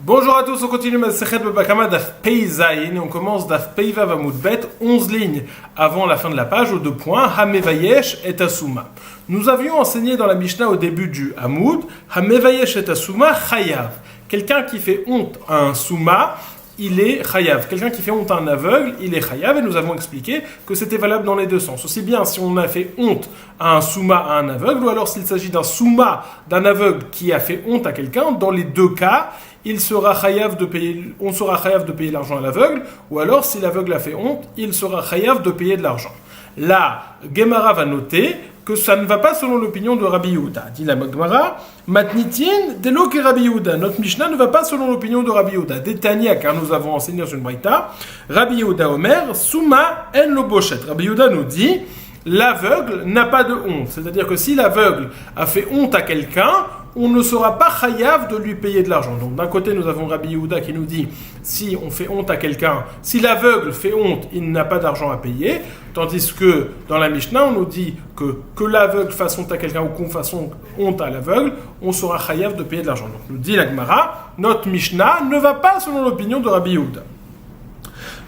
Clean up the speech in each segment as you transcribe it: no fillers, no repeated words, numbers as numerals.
Bonjour à tous, on continue Masechet Baba Kama Daf Pei Zayin et on commence Daf Pei Vav Amud Bet, 11 lignes avant la fin de la page, aux 2 points, Hamevayesh et Asuma. Nous avions enseigné dans la Mishnah au début du Amud, Hamevayesh et Asuma Chayav. Quelqu'un qui fait honte à un Souma, il est chayav. Quelqu'un qui fait honte à un aveugle, il est chayav. Et nous avons expliqué que c'était valable dans les deux sens. Aussi bien si on a fait honte à un souma à un aveugle, ou alors s'il s'agit d'un souma d'un aveugle qui a fait honte à quelqu'un, dans les deux cas, on sera chayav de payer l'argent à l'aveugle, ou alors si l'aveugle a fait honte, il sera chayav de payer de l'argent. La Gemara va noter que ça ne va pas selon l'opinion de Rabbi Yehuda. Dit la Gemara, Matnitin delo que Rabbi Yehuda. Notre Mishnah ne va pas selon l'opinion de Rabbi Yehuda. Détania, car nous avons enseigné sur une braïta, Rabbi Yehuda Omer, Souma en lo bochet. Rabbi Yehuda nous dit, l'aveugle n'a pas de honte. C'est-à-dire que si l'aveugle a fait honte à quelqu'un, on ne sera pas chayav de lui payer de l'argent. Donc d'un côté, nous avons Rabbi Yehuda qui nous dit, si on fait honte à quelqu'un, si l'aveugle fait honte, il n'a pas d'argent à payer. Tandis que dans la Mishnah, on nous dit que l'aveugle fasse honte à quelqu'un ou qu'on fasse honte à l'aveugle, on sera chayav de payer de l'argent. Donc nous dit la Gemara, notre Mishnah ne va pas selon l'opinion de Rabbi Yehuda.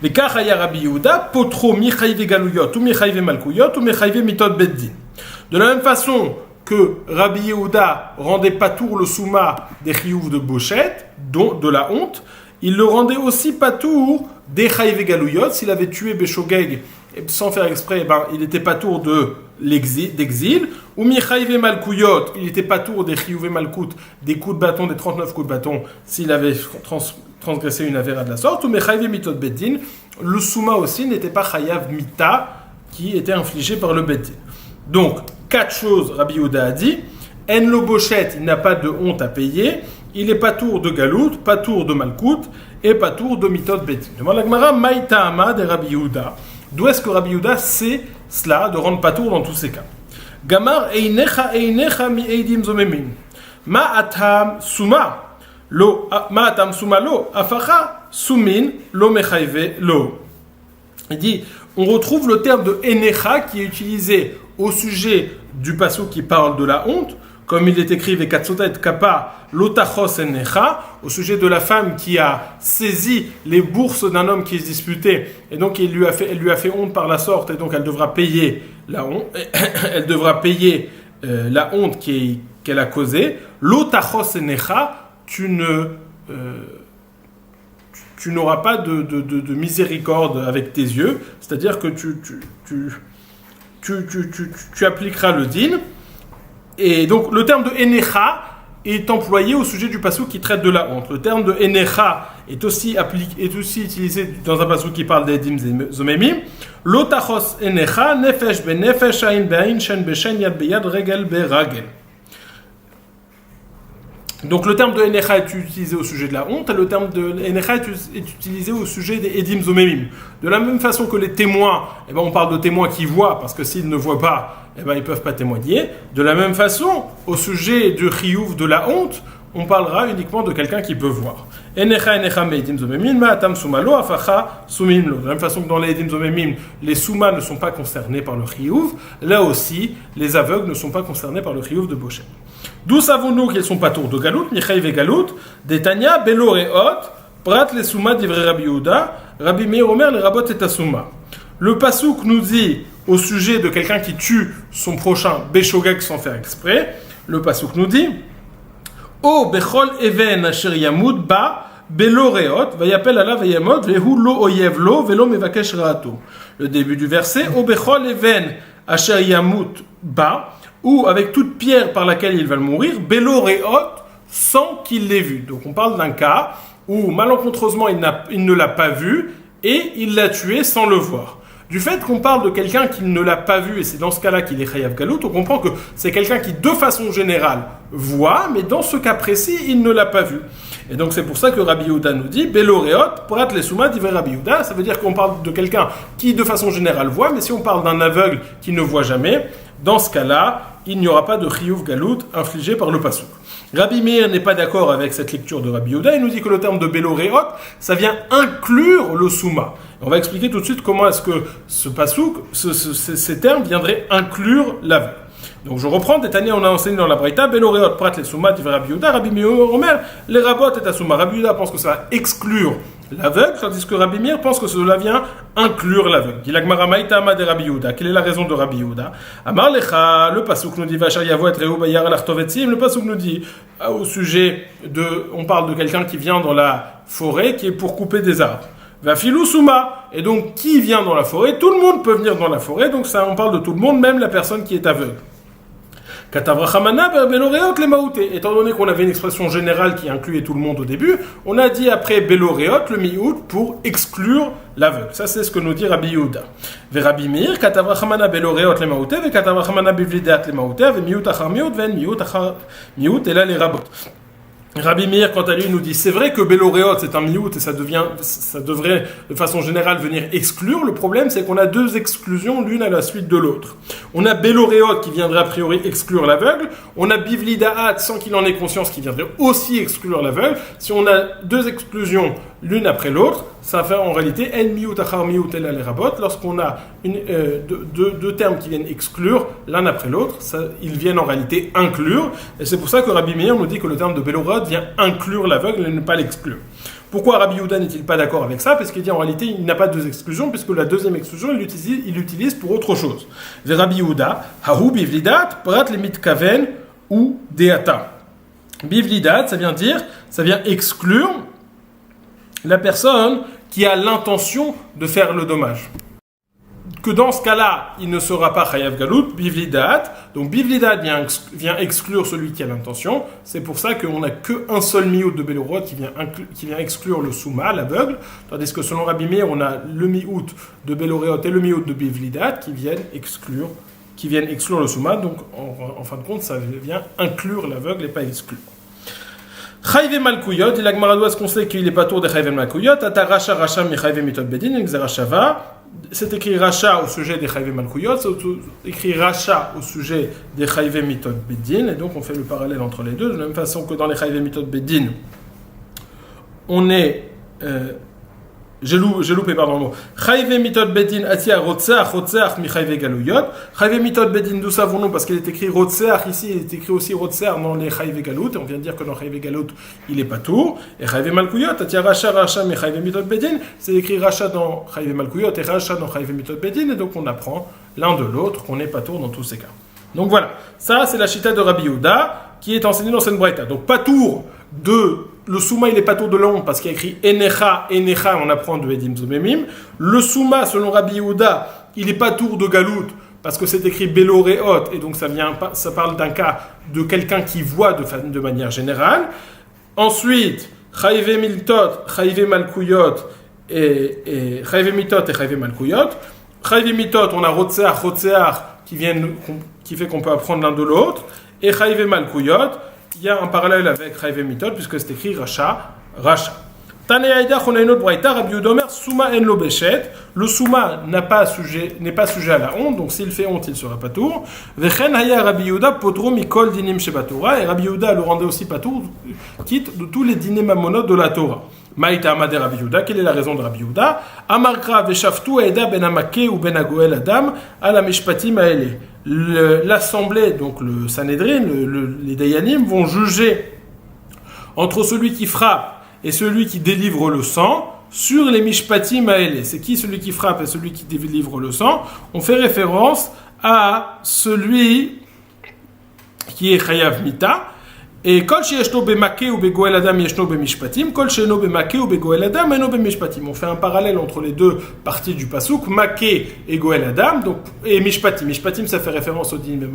Les Kachaya Rabbi Yehuda, potro michayve galuyot ou michayve malkuyot ou michayve mitot beddin. De la même façon que Rabbi Yehuda rendait patour le souma des chiyuv de bochette, dont de la honte, il le rendait aussi patour des chayve galuyot. S'il avait tué Beshogeg sans faire exprès, il était patour d'exil. Ou michayve malkuyot, il était patour des chiyuv malkout, des coups de bâton, des 39 coups de bâton, s'il avait transgressé une avéra de la sorte. Ou michayve mitot beddin, le souma aussi n'était pas chayav mita, qui était infligé par le beddin. Donc, 4 choses, Rabbi Yehuda a dit. En lo bochet, il n'a pas de honte à payer. Il est patour de galout, patour de malkout et patour de mitot beddin. Demande la Gemara, maïta'ama de Rabbi Yehuda. D'où est-ce que Rabbi Yehuda sait cela, de rendre patour dans tous ces cas? Gamar einecha mi eidim zomemin. Ma'atam suma lo afacha sumin lo mechayve lo. Il dit, on retrouve le terme de enecha qui est utilisé au sujet du passouk qui parle de la honte, comme il est écrit Vekatsota et Kappa lotachos enecha, au sujet de la femme qui a saisi les bourses d'un homme qui se disputait, et donc elle lui a fait honte par la sorte, et donc elle devra payer la honte, la honte qu'elle a causée. Lotachos enecha, tu n'auras pas de miséricorde avec tes yeux, c'est-à-dire que tu appliqueras le din. Et donc le terme de enecha est employé au sujet du passouk qui traite de la honte. Le terme de enecha est aussi utilisé dans un passouk qui parle des edim zomemim. Lotachos enecha nefesh be nefesh ain be ain shen be shen yad be yad regel be ragel. Donc le terme de enecha est utilisé au sujet de la honte et le terme de enecha est utilisé au sujet des edim zomemim. De la même façon que les témoins, on parle de témoins qui voient, parce que s'ils ne voient pas, ils ne peuvent pas témoigner. De la même façon, au sujet du chiyuv de la honte, on parlera uniquement de quelqu'un qui peut voir. Enecha me edim zomemim, ma'atam suma lo afacha sumim lo. De la même façon que dans les edim zomemim, les soumas ne sont pas concernés par le chiyuv, là aussi, les aveugles ne sont pas concernés par le chiyuv de bochet. D'où savons-nous qu'ils sont patour de galout, michayve galout, detania, belo reot, prat les souma d'ivre Rabbi Yehuda, Rabbi Meir Omer les rabot et asuma. Le passouk nous dit au sujet de quelqu'un qui tue son prochain Beshogeg sans faire exprès, le passouk nous dit O bechol even asher yamud ba belo reot, vayapel ala vayamod, vehu lo oyev lo, velo mevakesh raato. Le début du verset, O bechol even asher yamud ba, ou avec toute pierre par laquelle il va mourir, belo reot, sans qu'il l'ait vu. Donc on parle d'un cas où malencontreusement il ne l'a pas vu et il l'a tué sans le voir. Du fait qu'on parle de quelqu'un qui ne l'a pas vu, et c'est dans ce cas-là qu'il est chayav galout, on comprend que c'est quelqu'un qui, de façon générale, voit, mais dans ce cas précis, il ne l'a pas vu. Et donc c'est pour ça que Rabbi Yehuda nous dit, Belo reot, prat les souma d'ivre Rabbi Yehuda, ça veut dire qu'on parle de quelqu'un qui, de façon générale, voit, mais si on parle d'un aveugle qui ne voit jamais, dans ce cas-là, il n'y aura pas de chiyuv galout infligé par le passouk. Rabbi Meir n'est pas d'accord avec cette lecture de Rabbi Yehuda. Il nous dit que le terme de Belo reot, ça vient inclure le souma. On va expliquer tout de suite comment est-ce que ce passouk, ces termes viendraient inclure l'aveugle. Donc je reprends, Détania, on a enseigné dans la Braïta, Beloreot, Prat, les Souma, dit Rabbi Yehuda, Rabbi Meir, Omer, les Rabot et Asuma. Rabbi Yehuda pense que ça va exclure l'aveugle, tandis que Rabbi Meir pense que cela vient inclure l'aveugle. Dit l'Agmara Maïta Ama de Rabbi Yehuda. Quelle est la raison de Rabbi Yehuda? Amar Lecha, le pasuk nous dit Vachar Yavo et Reu Bayar Alartovetzim. Le pasuk nous dit au sujet de, on parle de quelqu'un qui vient dans la forêt, qui est pour couper des arbres. Va filou souma. Et donc, qui vient dans la forêt? Tout le monde peut venir dans la forêt, donc ça, on parle de tout le monde, même la personne qui est aveugle. Katavrachamana beloreot le maouté. Étant donné qu'on avait une expression générale qui incluait tout le monde au début, on a dit après beloreot le miout pour exclure l'aveugle. Ça, c'est ce que nous dit Rabbi Yehuda. Ve Rabbi Meir, katavrachamana beloreot le maouté, ve katavrachamana bivlideat le maouté, ve miout achar miout, ven miout achar miout, et là les rabot. Rabbi Meir, quant à lui, nous dit c'est vrai que Beloréot c'est un miout et ça devrait de façon générale venir exclure. Le problème, c'est qu'on a deux exclusions l'une à la suite de l'autre. On a Beloréot qui viendrait a priori exclure l'aveugle. On a Bivlidaat sans qu'il en ait conscience qui viendrait aussi exclure l'aveugle. Si on a deux exclusions l'une après l'autre, ça fait en réalité en miout achar miout el les rabot. Lorsqu'on a deux termes qui viennent exclure l'un après l'autre, ils viennent en réalité inclure. Et c'est pour ça que Rabbi Meir nous dit que le terme de Beloréot vient inclure l'aveugle et ne pas l'exclure. Pourquoi Rabbi Yehuda n'est-il pas d'accord avec ça? Parce qu'il dit en réalité il n'a pas deux exclusions, puisque la deuxième exclusion il l'utilise pour autre chose. Ve Rabbi Yehuda, hahu bivlidat, prat limit kaven ou deata. Bivlidat, ça vient exclure la personne qui a l'intention de faire le dommage. Que dans ce cas-là, il ne sera pas chayav galout, bivlidat. Donc bivlidat vient exclure celui qui a l'intention. C'est pour ça qu'on n'a qu'un seul miout de Beloréot qui vient exclure le souma, l'aveugle. Tandis que selon Rabbi Meir, on a le miout de Beloréot et le miout de bivlidat qui viennent exclure le souma. Donc en fin de compte, ça vient inclure l'aveugle et pas exclure. Chayve Malkouyot, il a Gmaradoua ce qu'on sait qu'il est pas tour de Chayve Malkouyot, Ata Racha Racha mi Chayve Mitot Bedin, Xerashava. C'est écrit Racha au sujet des Chayve Malkouyot, c'est écrit Racha au sujet des Chayve Mitot Bedin, et donc on fait le parallèle entre les deux, de la même façon que dans les Chayve Mitot Bedin, on est. J'ai loupé, pardon, le mot. Chayve mitot bedin atia rotseach mi chayve galouyot. Chayve mitot bedin, d'où savons-nous? Parce qu'il est écrit rotseach ici, il est écrit aussi rotseach dans les chayve galout. Et on vient de dire que dans chayve galout, il est pas tout. Et chayve malkouyot, atia racha mi chayve mitot bedin. C'est écrit racha dans chayve malkouyot et racha dans chayve mitot bedin. Et donc on apprend l'un de l'autre qu'on n'est pas tour dans tous ces cas. Donc voilà. Ça, c'est la chita de Rabbi Yehuda qui est enseignée dans cette braïta. Donc pas tour de. Le souma, il est pas tour de l'ombre parce qu'il y a écrit Enecha, on apprend de Edim Zomemim. Le souma, selon Rabbi Yehuda, il est pas tour de Galout parce que c'est écrit Beloréot et donc ça parle d'un cas de quelqu'un qui voit de manière générale. Ensuite, Chayve Miltot, Chayve Malkouyot et Chayve Mitot et Chayve Malkouyot. Chayve Mitot, on a Rotseach qui fait qu'on peut apprendre l'un de l'autre. Et Chayve Malkouyot, il y a un parallèle avec Chayve Mitot, puisque c'est écrit Racha. Tane Haïdach, on a une autre braïta, Rabbi Yehuda Omer, Souma en lo beshet. Le Souma n'est pas sujet à la honte, donc s'il fait honte, il sera patour. Vechen haya Rabbi Yehuda potro mikol dinim shebatora. Et Rabbi Yehuda le rendait aussi patour, quitte de tous les dîners mamonot de la Torah. Maïta Amade Rabbi Yehuda, quelle est la raison de Rabbi Yehuda? Amarkra veshaftu aeda ben amake ou ben agoel adam ala mishpatim aele. L'assemblée, donc le Sanhédrin, les Dayanim, vont juger entre celui qui frappe et celui qui délivre le sang sur les mishpatim aele. C'est qui celui qui frappe et celui qui délivre le sang? On fait référence à celui qui est chayav mita. Et kol sheyeshno bemake ou begoel adam yeshno bemishpatim, kol sheyno bemake ou begoel adam eno bemishpatim. On fait un parallèle entre les deux parties du pasuk, make et goel adam, donc et mishpatim. Mishpatim, ça fait référence au dîner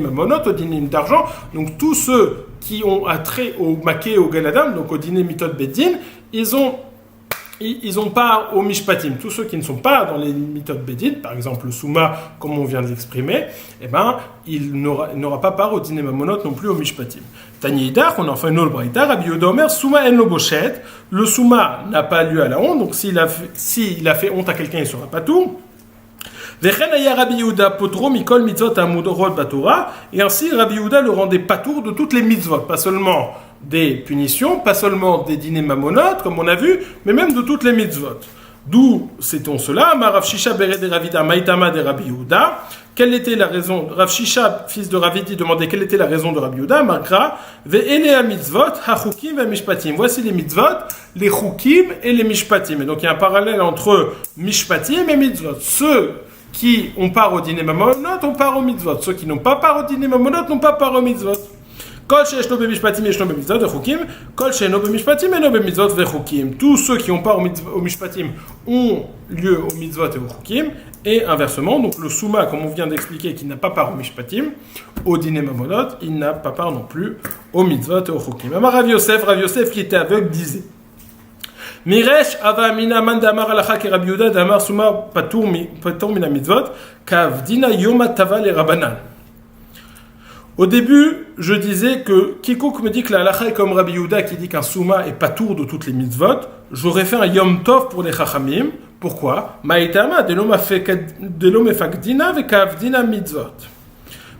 mamonot, au dîner d'argent. Donc tous ceux qui ont attrait au make et au goel adam, donc au dîner mitot beddin, ils ont part au mishpatim. Tous ceux qui ne sont pas dans les mitot bedin, par exemple le souma, comme on vient de l'exprimer, eh ben, il n'aura pas part au dîner mamonot non plus au mishpatim. Tani Idach, on en fait une autre braïta, Rabbi Yehuda Omer, souma en lo boshet. Le souma n'a pas lieu à la honte, donc s'il a fait honte à quelqu'un, il ne sera pas tout. Vechen haya Rabbi Yehuda potro mikol mitzvot amudorot batora. Et ainsi, Rabbi Yehuda le rendait patour de toutes les mitzvot, pas seulement des punitions, pas seulement des dîners mamonotes, comme on a vu, mais même de toutes les mitzvot. D'où sait-on cela? Ma Rav Shisha Bered de Ravida Maïtama de Rabbi Yehuda. Quelle était la raison? Rav Shisha, fils de Ravidi, demandait quelle était la raison de Rabbi Yehuda. Markra ve'ele mitzvot hachukim ve'mishpatim. Voici les mitzvot, les chukim et les mishpatim. Et donc il y a un parallèle entre mishpatim et mitzvot. Ceux qui ont part au dîner mamonot ont part au mitzvot. Ceux qui n'ont pas part au dîner mamonot n'ont pas part au mitzvot. Kol she'eshno b'mishpatim yeshno b'mitzvot vechukim, kol she'eno b'mishpatim eno b'mitzvot vechukim. Tous ceux qui ont part au mishpatim ont lieu au mitzvot et au chukim, et inversement, donc le souma, comme on vient d'expliquer, qui n'a pas part au mishpatim, au dîner mamonot, il n'a pas part non plus au mitzvot et au chukim. Amar Rav Yosef qui était aveugle disait Miresh ava mina man damar alacha ke Rabbi Yehuda damar souma patur mina mitzvot kav dina yoma tava le rabanan. Au début, je disais que quiconque me dit que la halakha est comme Rabbi Yehuda qui dit qu'un souma est patour de toutes les mitzvot, j'aurais fait un yom tov pour les chachamim. Pourquoi? Maïtama de l'omefakdina vekavdina mitzvot.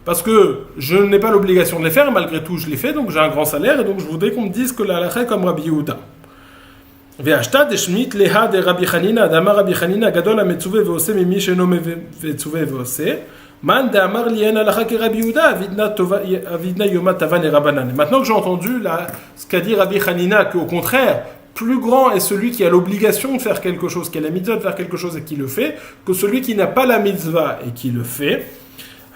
Parce que je n'ai pas l'obligation de les faire, et malgré tout je les fais, donc j'ai un grand salaire, et donc je voudrais qu'on me dise que la halakha est comme Rabbi Yehuda. Ve'ashta deshmit leha de Rabbi Chanina, d'Amar Rabbi Chanina gadol ha-metzuve ve'ose mimi sheno metzuve ve'ose. Man d'Amar lien halakha ke Rabbi Yehuda avidna yoma tavan et rabanan. Maintenant que j'ai entendu ce qu'a dit Rabbi Chanina, qu'au contraire, plus grand est celui qui a l'obligation de faire quelque chose, qui a la mitzvah de faire quelque chose et qui le fait, que celui qui n'a pas la mitzvah et qui le fait.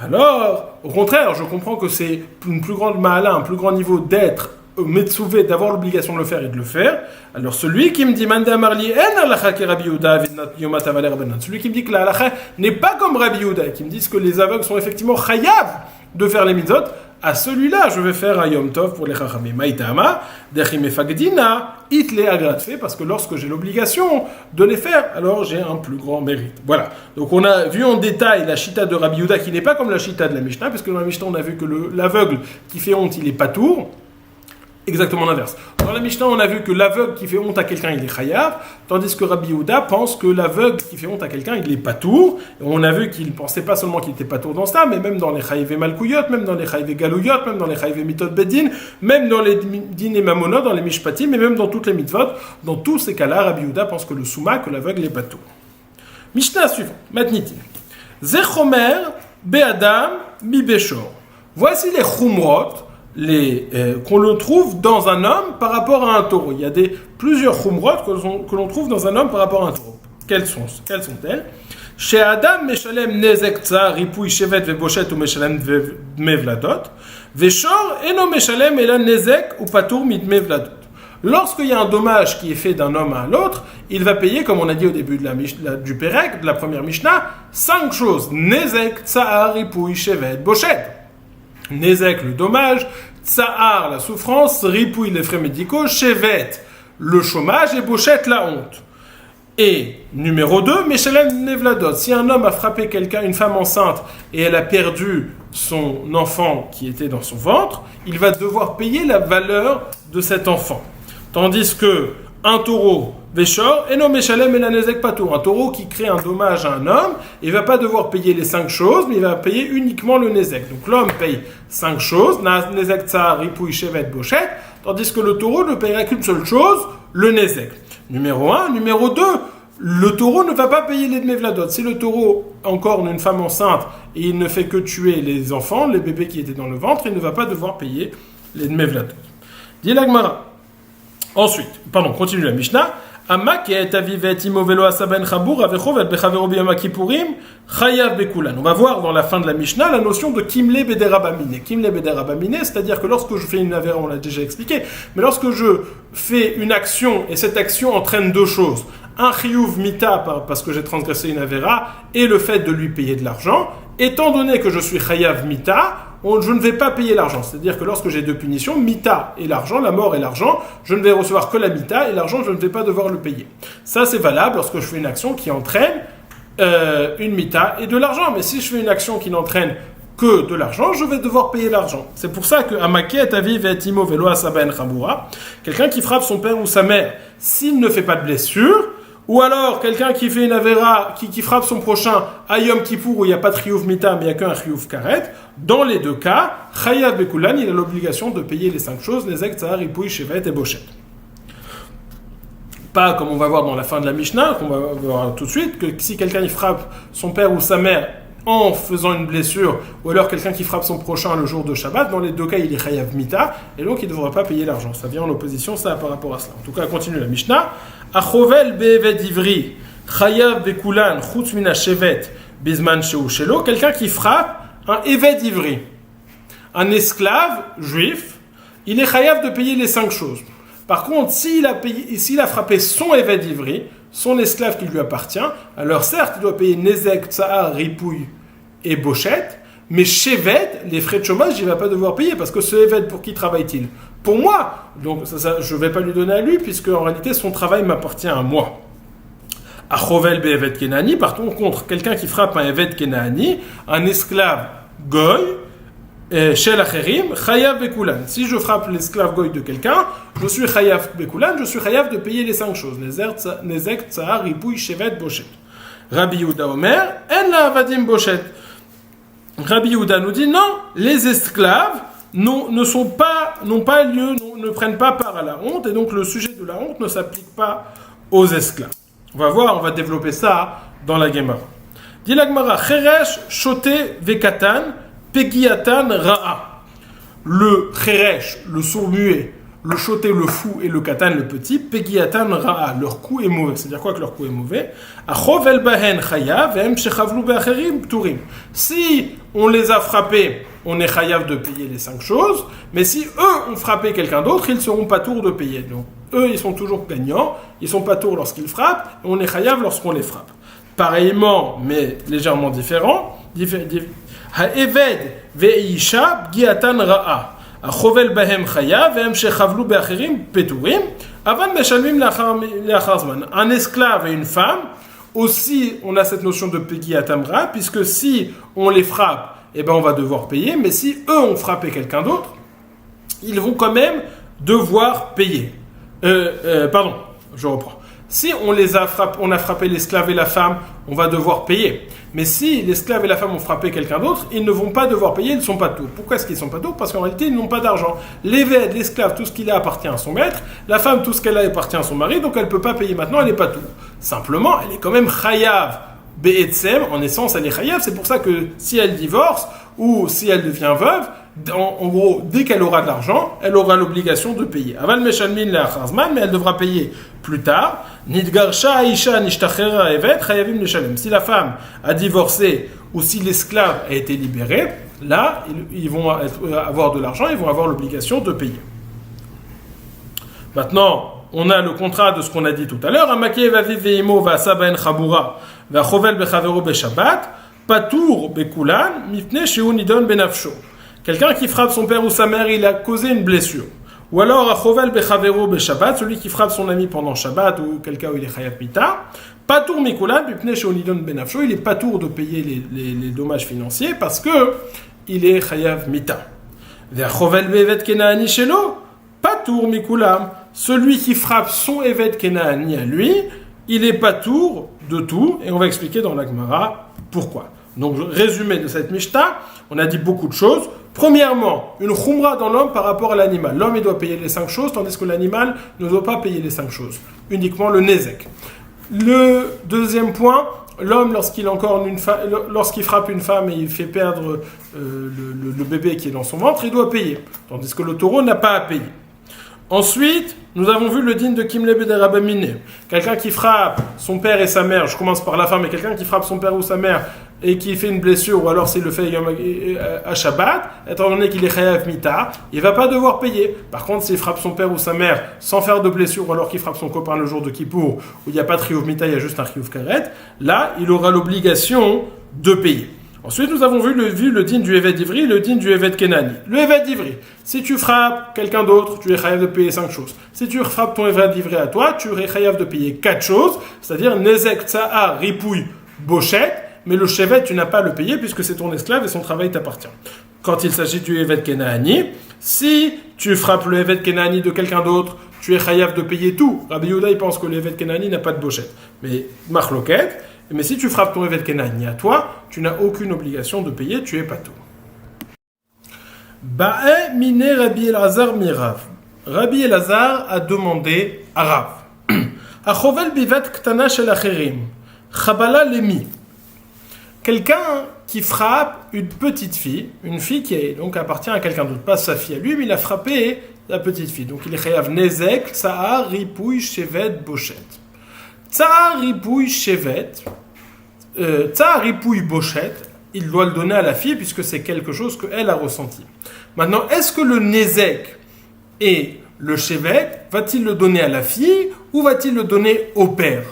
Alors, au contraire, je comprends que c'est une plus grande ma'ala, un plus grand niveau d'être Metsouvé, d'avoir l'obligation de le faire et de le faire. Alors celui qui me dit Manda Marli en halakha ke Rabbi Yehuda yoma tavan et rabanan, celui qui me dit que la halakha n'est pas comme Rabbi Yehuda, qui me dit que les aveugles sont effectivement chayav de faire les mitzvot, à celui-là je vais faire un yom tov pour les chachamim. Maïtama dechim fagdina itle agratfe, parce que lorsque j'ai l'obligation de les faire, alors j'ai un plus grand mérite. Voilà. Donc on a vu en détail la chita de Rabbi Yehuda qui n'est pas comme la chita de la Mishnah, parce que dans la Mishnah on a vu que l'aveugle qui fait honte il est patour. Exactement l'inverse. Dans la Mishnah, on a vu que l'aveugle qui fait honte à quelqu'un, il est chayav, tandis que Rabbi Yehuda pense que l'aveugle qui fait honte à quelqu'un, il est patour. Et on a vu qu'il ne pensait pas seulement qu'il était patour dans ça, mais même dans les chayivé malkouyot, même dans les chayivé galouyot, même dans les chayivé mitot bedin, même dans les din et mamonot, dans les mishpatim, et même dans toutes les mitzvot. Dans tous ces cas-là, Rabbi Yehuda pense que le souma, que l'aveugle est patour. Mishnah suivant, matnitim. Zechomer be'adam mi beshor. Voici les chumrot, qu'on le trouve dans un homme par rapport à un taureau. Il y a plusieurs chumrot que l'on trouve dans un homme par rapport à un taureau. Quelles sont-elles? Chez Adam, meshalem nezek tsa ripui shevet veboshet ou meshalem mevladot, veshor eno meshalem ela nezek ou patour mit mevladot. Lorsqu'il y a un dommage qui est fait d'un homme à l'autre, il va payer, comme on a dit au début du Pérec, de la première Mishnah, 5 choses. Nezek, tsa'ar, ripui, shevet, boshet. Nezek, le dommage, tsa'ar, la souffrance, ripouille, les frais médicaux, shevet, le chômage, et boshet, la honte. Et numéro 2, meshalem nevladot. Si un homme a frappé quelqu'un, une femme enceinte, et elle a perdu son enfant qui était dans son ventre, il va devoir payer la valeur de cet enfant. Tandis que un taureau, Véchor, et non Meshalem et la Nezek Patour. Un taureau qui crée un dommage à un homme, il ne va pas devoir payer les 5 choses, mais il va payer uniquement le Nezek. Donc l'homme paye 5 choses, Nezek Tsar, Ripouille, Chevet, Bochet, tandis que le taureau ne paiera qu'une seule chose, le Nezek. Numéro 1. Numéro 2, le taureau ne va pas payer les Dmevladot. Si le taureau encorne une femme enceinte et il ne fait que tuer les enfants, les bébés qui étaient dans le ventre, il ne va pas devoir payer les Dmevladot. Dit la Gemara. Ensuite, continue la Mishnah. On va voir dans la fin de la Mishnah la notion de Kimle Bederabamine. Kimle Bederabamine, c'est-à-dire que lorsque je fais une avéra, on l'a déjà expliqué, mais lorsque je fais une action et cette action entraîne 2 choses, un chiyuv mita parce que j'ai transgressé une avéra et le fait de lui payer de l'argent, étant donné que je suis chayav mita, je ne vais pas payer l'argent. C'est-à-dire que lorsque j'ai 2 punitions, mita et l'argent, la mort et l'argent, je ne vais recevoir que la mita et l'argent, je ne vais pas devoir le payer. Ça, c'est valable lorsque je fais une action qui entraîne une mita et de l'argent. Mais si je fais une action qui n'entraîne que de l'argent, je vais devoir payer l'argent. C'est pour ça que Amaket aviv et timo velo asaben chamura, quelqu'un qui frappe son père ou sa mère, s'il ne fait pas de blessure, ou alors quelqu'un qui fait une avéra, qui frappe son prochain à Yom Kippour où il n'y a pas de chiyuv mita, mais il n'y a qu'un chiyuv karet, dans les 2 cas, chayav bekulan, il a l'obligation de payer les 5 choses, les ek, tsar, ripouille, shevet et bochet. Pas comme on va voir dans la fin de la Mishnah, qu'on va voir tout de suite, que si quelqu'un il frappe son père ou sa mère en faisant une blessure, ou alors quelqu'un qui frappe son prochain le jour de Shabbat, dans les deux cas il est chayav mita, et donc il ne devra pas payer l'argent. Ça vient en opposition ça par rapport à cela. En tout cas, continue la Mishnah. Achovel be'eved ivri, chayav bekulan, chutz mina shevet, bizman sheu shelo, quelqu'un qui frappe un eved ivri, un esclave juif, il est chayav de payer les 5 choses. Par contre, s'il a frappé son eved ivri, son esclave qui lui appartient, alors certes, il doit payer nezek, tsahar, ripouille et bochette, mais shevet, les frais de chômage, il ne va pas devoir payer, parce que ce eved, pour qui travaille-t-il? Pour moi. Donc, je ne vais pas lui donner à lui, puisque en réalité, son travail m'appartient à moi. Achovel be'eved kenani, par contre, quelqu'un qui frappe un eved kenani, un esclave goy, Shel Acherim, Chayav Bekulan. Si je frappe l'esclave goy de quelqu'un, je suis Chayav Bekulan, je suis Chayav de payer les 5 choses. Nezek, Tsahar, Ripouille, Shevet, Bochet. Rabbi Yehuda Omer, En la Avadim Bochet. Rabbi Yehuda nous dit non, les esclaves n'ont pas lieu, ne prennent pas part à la honte, et donc le sujet de la honte ne s'applique pas aux esclaves. On va développer ça dans la Gemara. Dit la Gemara, Cheresh, Shote, Vekatan, Pegiatan Ra'a. Le Cheresh, le sourd-muet, le choté, le fou et le katan, le petit, Pegiatan Ra'a. Leur coup est mauvais. C'est-à-dire quoi que leur coup est mauvais? Achovel bahen chayav, v'hem shechavlu be'acherim pturim. Si on les a frappés, on est chayav de payer les 5 choses, mais si eux ont frappé quelqu'un d'autre, ils seront pas tours de payer. Donc eux, ils sont toujours gagnants, ils sont pas tours lorsqu'ils frappent, et on est chayav lorsqu'on les frappe. Pareillement, mais légèrement différent, Ha'eved ve'isha bgiatan ra'a. Achovel bahem chayav ve'hem shechavlu be'acherim peturim. Avan meshalmim le'achar zman. Un esclave et une femme, aussi on a cette notion de pegiatam ra'a, puisque si on les frappe, eh ben on va devoir payer, mais si eux ont frappé quelqu'un d'autre, ils vont quand même devoir payer. Pardon, je reprends. Si on a frappé l'esclave et la femme, on va devoir payer. Mais si l'esclave et la femme ont frappé quelqu'un d'autre, ils ne vont pas devoir payer, ils ne sont pas tours. Pourquoi est-ce qu'ils ne sont pas tours? Parce qu'en réalité, ils n'ont pas d'argent. L'évêque, l'esclave, tout ce qu'il a appartient à son maître. La femme, tout ce qu'elle a appartient à son mari, donc elle ne peut pas payer maintenant, elle n'est pas tour. Simplement, elle est quand même chayav be'etzem, en essence, elle est chayav. C'est pour ça que si elle divorce ou si elle devient veuve, en gros, dès qu'elle aura de l'argent, elle aura l'obligation de payer. Aval meshalmin le'acharzman, mais elle devra payer plus tard. Nidgarsha aisha nishtachera evet chayavim leshalem. Si la femme a divorcé ou si l'esclave a été libéré, là, ils vont avoir de l'argent, ils vont avoir l'obligation de payer. Maintenant, on a le contrat de ce qu'on a dit tout à l'heure. Amaké vaviv veimo va'asa ben chabura va'chovel bechavero beshabbat patour bekulan mipne shehu nidon benafsho. Quelqu'un qui frappe son père ou sa mère, il a causé une blessure. Ou alors, Achovel bechavero beshabbat, celui qui frappe son ami pendant Shabbat, ou quelqu'un où il est chayav mita, patour mikulan, bipne sheonidon benafsho, il est pas tour de payer les dommages financiers parce que il est chayav mita. Ve'achovel be'eved kenaani shelo, patour mikulam, celui qui frappe son eved kenaani à lui, il est pas tour de tout, et on va expliquer dans la Gemara pourquoi. Donc, résumé de cette Mishnah, on a dit beaucoup de choses. Premièrement, une khumra dans l'homme par rapport à l'animal. L'homme, il doit payer les 5 choses, tandis que l'animal ne doit pas payer les 5 choses. Uniquement le nezek. Le deuxième point, l'homme, lorsqu'il frappe une femme et il fait perdre le bébé qui est dans son ventre, il doit payer. Tandis que le taureau n'a pas à payer. Ensuite, nous avons vu le din de Kimlebe de Rabamine. Quelqu'un qui frappe son père et sa mère, je commence par la femme, mais quelqu'un qui frappe son père ou sa mère et qui fait une blessure, ou alors s'il le fait à Shabbat, étant donné qu'il est chayav mita, il ne va pas devoir payer. Par contre, s'il frappe son père ou sa mère sans faire de blessure, ou alors qu'il frappe son copain le jour de Kippour, où il n'y a pas de chiyuv mita, il y a juste un chiyuv karet, là, il aura l'obligation de payer. Ensuite, nous avons vu le din du Eved Ivri, le din du Eved Kenani. Le Eved Ivri, si tu frappes quelqu'un d'autre, tu es chayav de payer 5 choses. Si tu frappes ton Eved Ivri à toi, tu es chayav de payer 4 choses, c'est-à-dire Nezek, Tsahar, Ripouille, Bochette, mais le Shevet, tu n'as pas à le payer puisque c'est ton esclave et son travail t'appartient. Quand il s'agit du Eved Kenani, si tu frappes le Eved Kenani de quelqu'un d'autre, tu es chayav de payer tout. Rabbi Yehuda, il pense que le Eved Kenani n'a pas de Bochette. Mais Machloket, mais si tu frappes ton Eved Kenani à toi, tu n'as aucune obligation de payer, tu es pas tout. Ba'e mine Rabbi Elazar mirav. Rabbi Elazar a demandé à Rav. Achovel bivat ktana shel acherim. Chabala lemi. Quelqu'un qui frappe une petite fille, une fille qui donc appartient à quelqu'un d'autre, pas sa fille à lui, mais il a frappé la petite fille. Donc il est chayav nezek, tsa'ar, ripouille, shevet, bochet. Tsa'ar, ripouille, shevet, tsa'ar, ripouille, bochet, il doit le donner à la fille puisque c'est quelque chose qu'elle a ressenti. Maintenant, est-ce que le nezek et le shevet, va-t-il le donner à la fille ou va-t-il le donner au père?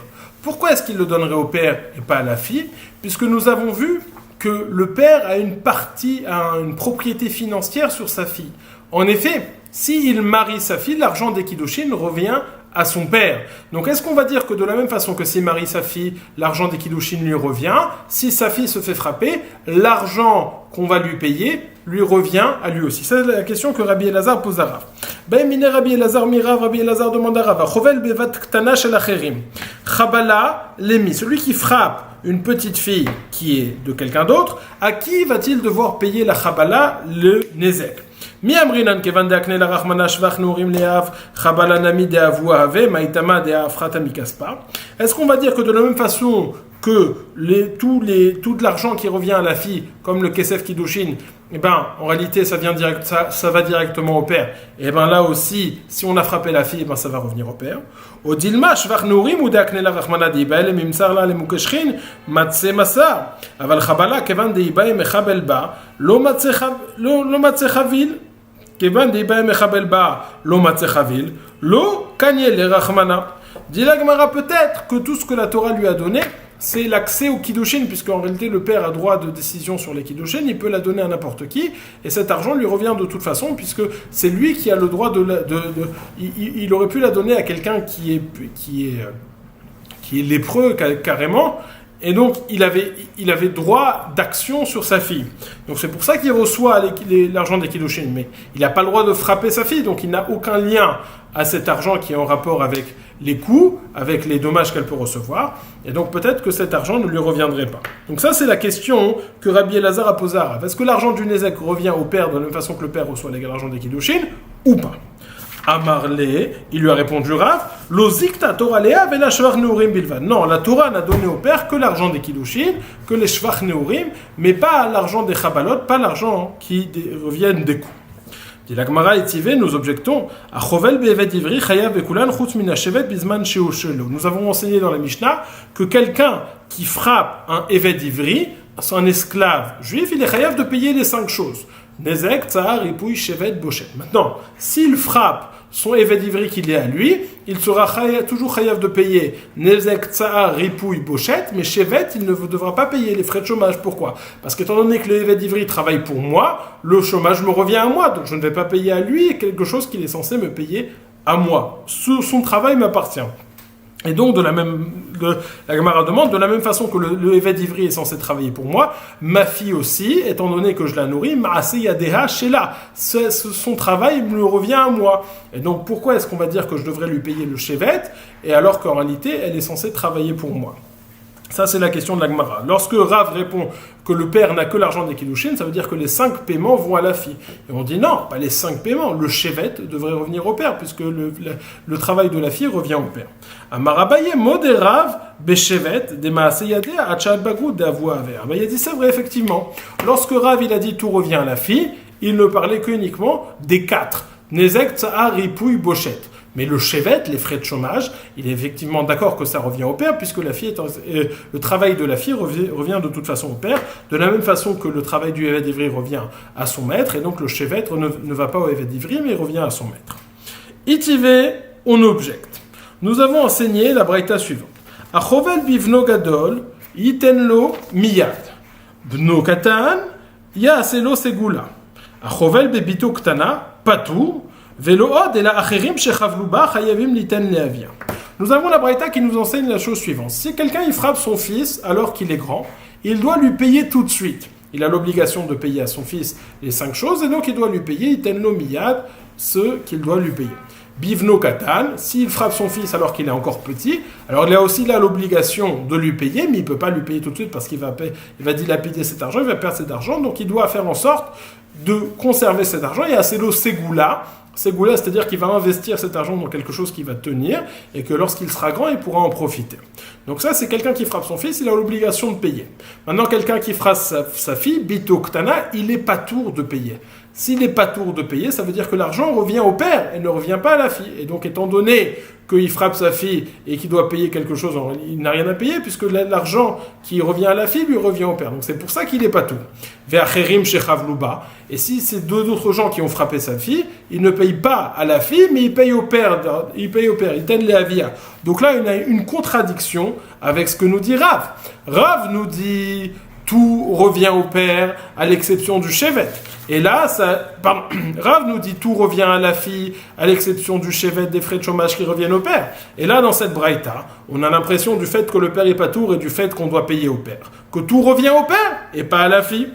Pourquoi est-ce qu'il le donnerait au père et pas à la fille? Puisque nous avons vu que le père a une propriété financière sur sa fille. En effet, s'il marie sa fille, l'argent des Kiddushin revient à son père. Donc est-ce qu'on va dire que de la même façon que s'il marie sa fille, l'argent des Kiddushin lui revient, si sa fille se fait frapper, l'argent qu'on va lui payer lui revient à lui aussi? C'est la question que Rabbi Elazar pose à Rav. Ben mine Rabbi Elazar mirav, Rabbi Elazar demande à Rav, Chovel bevat ktana shel acherim. Chabala lemi, celui qui frappe une petite fille qui est de quelqu'un d'autre, à qui va-t-il devoir payer la chabala, le nezek? Mi amrinan kevan deakne la rachmana shvach nourim leav chabala nami de avua ave maitama de afrata mikaspa. Est-ce qu'on va dire que de la même façon que tout l'argent qui revient à la fille, comme le kesef kiddushin, eh ben, en réalité, ça va directement au père. Et ben là aussi, si on a frappé la fille, eh ben, ça va revenir au père. Au dilma, shvach nourim ou deakne la rachmana de ibael mimsar la lemukeshrin matse masa. Aval chabala kevan de ibael mechabel ba lo matse chavil. Kevan de ibael mechabel ba lo matse chavil lo kanye le rachmana. Dit la Gemara, peut-être que tout ce que la Torah lui a donné, c'est l'accès au Kiddushin, puisqu'en réalité le père a droit de décision sur les Kiddushin, il peut la donner à n'importe qui, et cet argent lui revient de toute façon, puisque c'est lui qui a le droit il aurait pu la donner à quelqu'un qui est lépreux carrément, et donc il avait droit d'action sur sa fille. Donc c'est pour ça qu'il reçoit l'argent des Kiddushin, mais il n'a pas le droit de frapper sa fille, donc il n'a aucun lien à cet argent qui est en rapport avec les coûts, avec les dommages qu'elle peut recevoir, et donc peut-être que cet argent ne lui reviendrait pas. Donc ça, c'est la question que Rabbi Elazar a posée à Rav. Est-ce que l'argent du Nezek revient au père de la même façon que le père reçoit l'argent des Kiddushin, ou pas? Amarle, il lui a répondu Rav, lo zikta Torah lea vela shvach neurim bilvad. Non, la Torah n'a donné au père que l'argent des Kiddushin, que les shvach neurim, mais pas l'argent des chabalot, pas l'argent qui reviennent des coûts. Dit la Gemara étivée, nous objectons à Chovel be'eved ivri chayav bekulan chutz min hashevet bizman sheoshelo. Nous avons enseigné dans la Mishnah que quelqu'un qui frappe un eved ivri, un esclave juif, il est chayav de payer les 5 choses. Nezek, tsahar, ripouille, shevet, bochet. Maintenant, s'il frappe son eved ivri qu'il est à lui, il sera toujours chayav de payer nezek, tsahar, ripouille, bochet, mais shevet, il ne devra pas payer les frais de chômage. Pourquoi? Parce qu'étant donné que le eved ivri travaille pour moi, le chômage me revient à moi, donc je ne vais pas payer à lui quelque chose qu'il est censé me payer à moi. Son travail m'appartient. Et donc, la Gemara demande, de la même façon que le Eved Ivri est censé travailler pour moi, ma fille aussi, étant donné que je la nourris, Ma'aseh Yadeha Shela, son travail me revient à moi. Et donc, pourquoi est-ce qu'on va dire que je devrais lui payer le Shevet, et alors qu'en réalité, elle est censée travailler pour moi? Ça, c'est la question de la Gemara. Lorsque Rav répond que le père n'a que l'argent des Kiddushin, ça veut dire que les 5 paiements vont à la fille. Et on dit non, pas les 5 paiements. Le shevet devrait revenir au père, puisque le travail de la fille revient au père. Amarabaye moderav beshevet de maaseyade achad bagou d'avou aver. Abaye dit c'est vrai, effectivement. Lorsque Rav il a dit tout revient à la fille, il ne parlait qu'uniquement des 4. Nezek, tsahar, ripouille, bochet. Mais le shevet, les frais de chômage, il est effectivement d'accord que ça revient au père, puisque le travail de la fille revient de toute façon au père, de la même façon que le travail du Eved Ivri revient à son maître, et donc le shevet ne va pas au Eved Ivri, mais il revient à son maître. Itivé, on objecte. Nous avons enseigné la braïta suivante. Achovel bivno gadol, yitenlo miyad. Bno katan, yaaselo segula. Achovel bebito ktana, patou. Nous avons la braïta qui nous enseigne la chose suivante. Si quelqu'un il frappe son fils alors qu'il est grand, il doit lui payer tout de suite. Il a l'obligation de payer à son fils les 5 choses et donc il doit lui payer itenlo miyad, ce qu'il doit lui payer. Bivno katan, s'il frappe son fils alors qu'il est encore petit, alors il a aussi là l'obligation de lui payer, mais il ne peut pas lui payer tout de suite parce qu'il va dilapider cet argent, il va perdre cet argent, donc il doit faire en sorte de conserver cet argent. Et à Selo Segula, Ségoula, c'est-à-dire qu'il va investir cet argent dans quelque chose qui va tenir et que lorsqu'il sera grand, il pourra en profiter. Donc ça, c'est quelqu'un qui frappe son fils, il a l'obligation de payer. Maintenant, quelqu'un qui frappe sa fille, Bito Ktana, il n'est pas tour de payer. S'il n'est pas tour de payer, ça veut dire que l'argent revient au père et ne revient pas à la fille. Et donc, étant donné qu'il frappe sa fille et qu'il doit payer quelque chose, il n'a rien à payer puisque l'argent qui revient à la fille lui revient au père. Donc, c'est pour ça qu'il n'est pas tour. Et si c'est deux autres gens qui ont frappé sa fille, ils ne payent pas à la fille, mais ils payent au père. Ils tiennent les avia. Donc là, il y a une contradiction avec ce que nous dit Rav. Rav nous dit tout revient au père à l'exception du chevet. Et là, Rav nous dit tout revient à la fille, à l'exception du chevet des frais de chômage qui reviennent au père. Et là, dans cette braïta, on a l'impression du fait que le père n'est pas tour et du fait qu'on doit payer au père. Que tout revient au père et pas à la fille.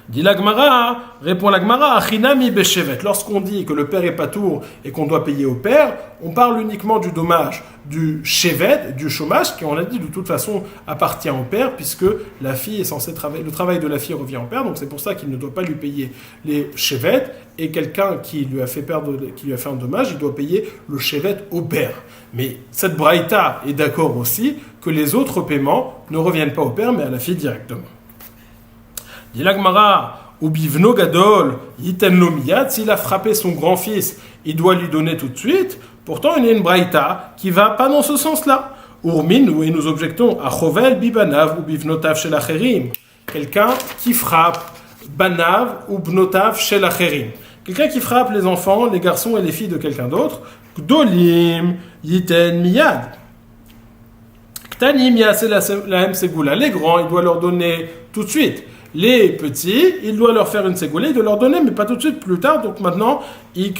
Dit la Gemara, répond la Gemara, Achinami beshevet. Lorsqu'on dit que le père est pas tour et qu'on doit payer au père, on parle uniquement du dommage du chevet, du chômage, qui on l'a dit de toute façon appartient au père, puisque la fille est censée travailler, le travail de la fille revient au père, donc c'est pour ça qu'il ne doit pas lui payer les chevet, et quelqu'un qui lui a fait un dommage, il doit payer le chevet au père. Mais cette braïta est d'accord aussi que les autres paiements ne reviennent pas au père, mais à la fille directement. Dit la Gemara, ou bivno gadol, yiten lo miyad, s'il a frappé son grand-fils, il doit lui donner tout de suite. Pourtant, il y a une braïta qui va pas dans ce sens-là. Urmin, et nous objectons, à chovel bibanav ou bivnotav shel acherim. Quelqu'un qui frappe banav ou bnotav shel acherim. Quelqu'un qui frappe les enfants, les garçons et les filles de quelqu'un d'autre. Gdolim, yiten miyad. Ktanim, c'est la segula. Les grands, il doit leur donner tout de suite. Les petits, il doit leur faire une ségoula, il doit leur donner, mais pas tout de suite, plus tard. Donc maintenant, il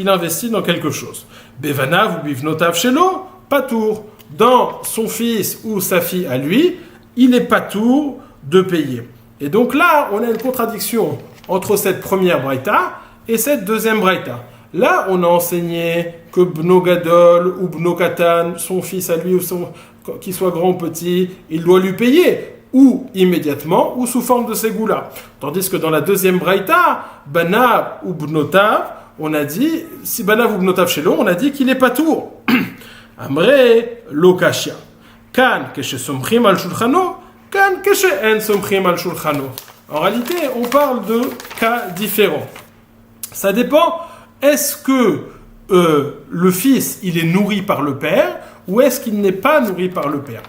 investit dans quelque chose. Bevanav ou bivnotav shelo, patour. Dans son fils ou sa fille à lui, il est patour de payer. Et donc là, on a une contradiction entre cette première braïta et cette deuxième braïta. Là, on a enseigné que Bno Gadol ou Bno Katan, son fils à lui, ou qu'il soit grand ou petit, il doit lui payer. Ou immédiatement, ou sous forme de ségoula. Tandis que dans la deuxième braïta, Banav ou Bnotav, on a dit, si Banav ou Bnotav shelo, on a dit qu'il est pas tour. Amre lokashia. Kan keshe somchim al shulchano, kan keshe en somchim al shulchano. En réalité, on parle de cas différents. Ça dépend, est-ce que le fils, il est nourri par le père, ou est-ce qu'il n'est pas nourri par le père?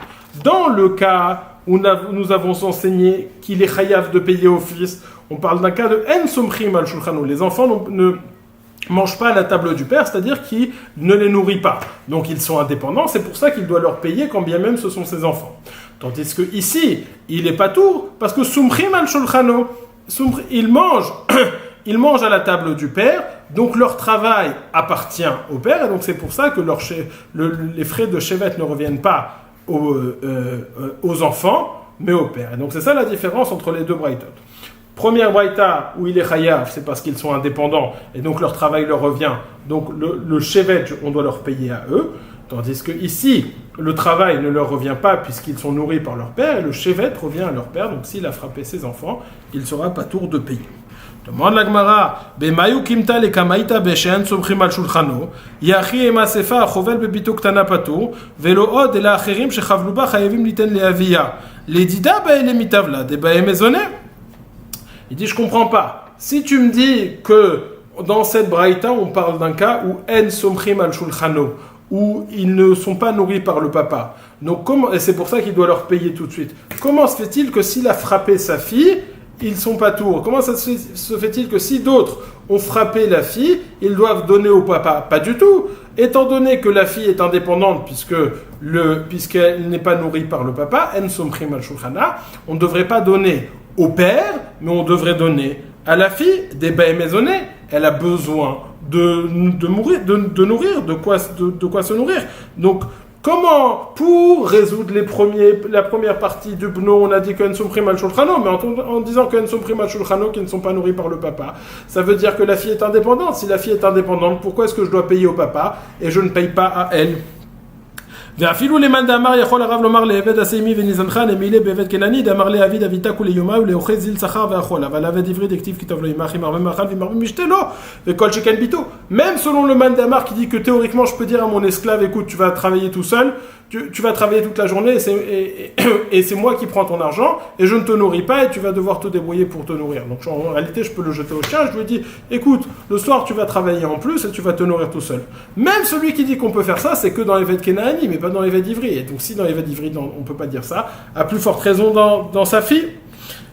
Dans le cas où nous avons enseigné qu'il est chayav de payer au fils, on parle d'un cas de en somchim al shulchano. Les enfants ne mangent pas à la table du père, c'est-à-dire qu'il ne les nourrit pas. Donc ils sont indépendants, c'est pour ça qu'il doit leur payer quand bien même ce sont ses enfants. Tandis que ici, il n'est pas tour, parce que somchim al shulchano, ils mangent à la table du père, donc leur travail appartient au père, et donc c'est pour ça que les frais de chevet ne reviennent pas aux enfants, mais au père. Et donc c'est ça la différence entre les deux braïtot. Première braïta où il est chayav, c'est parce qu'ils sont indépendants et donc leur travail leur revient. Donc le chevet, on doit leur payer à eux. Tandis que ici, le travail ne leur revient pas puisqu'ils sont nourris par leur père et le chevet revient à leur père. Donc s'il a frappé ses enfants, il sera pas tour de payer. Demande la Gemara, Bemayu kimta le kamaita beshen somchim al shulchano, yachi ema sefa chovel bebito ktana pato, velo od el acherim shechavlu ba chayevim liten leavia, le dida baele mitavla, de bae mezone. Il dit, je comprends pas. Si tu me dis que dans cette braïta, on parle d'un cas où en somchim al shulchano, où ils ne sont pas nourris par le papa, donc et c'est pour ça qu'il doit leur payer tout de suite. Comment se fait-il que s'il a frappé sa fille, ils sont pas tours? Comment ça se fait-il que si d'autres ont frappé la fille, ils doivent donner au papa? Pas du tout. Étant donné que la fille est indépendante, puisqu'elle n'est pas nourrie par le papa, en somchim al shulchana, on ne devrait pas donner au père, mais on devrait donner à la fille des bains maisonnés. Elle a besoin de nourrir, de quoi se nourrir. Donc, comment, pour résoudre la première partie du bno, on a dit qu'en somchim al shulchano, mais en disant qu'en somchim al shulchano, qui ne sont pas nourris par le papa, ça veut dire que la fille est indépendante. Si la fille est indépendante, pourquoi est-ce que je dois payer au papa et je ne paye pas à elle? ואפילו למאן דאמר יכול הרב לומר לעבד הסיימי וניזנך נמילה בעבד כנעני דאמר לעביד אביתה כולי יומא ולאוכל זיל שכר ואכול אבל עבד עברי דכתיב כי טוב לו ימח עם הרבה מאכל ועם הרבה משתה לו וכל שכן ביתו. Même selon le man d'Amar qui dit que théoriquement je peux dire à mon esclave écoute tu vas travailler tout seul, tu vas travailler toute la journée et c'est moi qui prends ton argent et je ne te nourris pas et tu vas devoir te débrouiller pour te nourrir. Donc en réalité je peux le jeter au chien, je lui dis écoute le soir tu vas travailler en plus et tu vas te nourrir tout seul. Même celui qui dit qu'on peut faire ça c'est que dans les vêtements Kenaani mais pas dans les vêtements d'Ivry. Et donc si dans les vêtements d'Ivry on ne peut pas dire ça, à plus forte raison dans sa fille.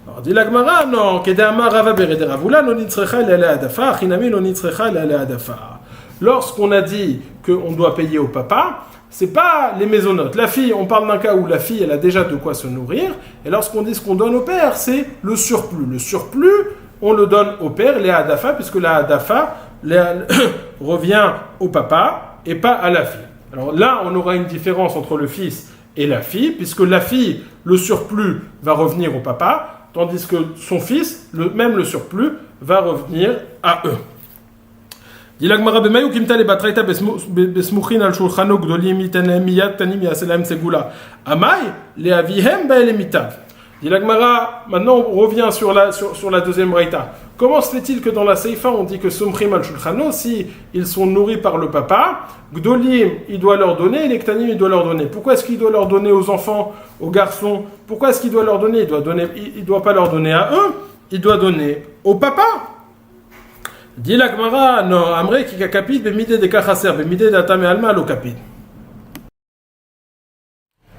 Alors dit la Gemara non, Kedama Rava Bered Ravula non nitzrecha l'ala adafa, chinami non nitzrecha l'ala adafa. Lorsqu'on a dit qu'on doit payer au papa, c'est pas les maisonnotes. La fille, on parle d'un cas où la fille, elle a déjà de quoi se nourrir. Et lorsqu'on dit ce qu'on donne au père, c'est le surplus. Le surplus, on le donne au père, les hadafa, puisque la hadafa revient au papa et pas à la fille. Alors là, on aura une différence entre le fils et la fille, puisque la fille, le surplus va revenir au papa, tandis que son fils, même le surplus, va revenir à eux. dit l'Agmara b'mayu kimta lebatraita besmuchin al shulchano gdolim yitan lehem miyad tanim yaseh lehem segula amay leavihem ba'elem mitav. Dit l'Agmara, maintenant on revient sur la deuxième braïta. Comment se fait-il que dans la Seifa on dit que somchim al shulchano, si ils sont nourris par le papa, gdolim il doit leur donner, et les ktanim il doit leur donner. Pourquoi est-ce qu'il doit leur donner aux enfants, aux garçons? Pourquoi est-ce qu'il doit leur donner? Il doit pas leur donner à eux, il doit donner au papa. Dit la Gemara, non, Amré qui capite, bemide de kachaser, bemide d'atame alma lo capite.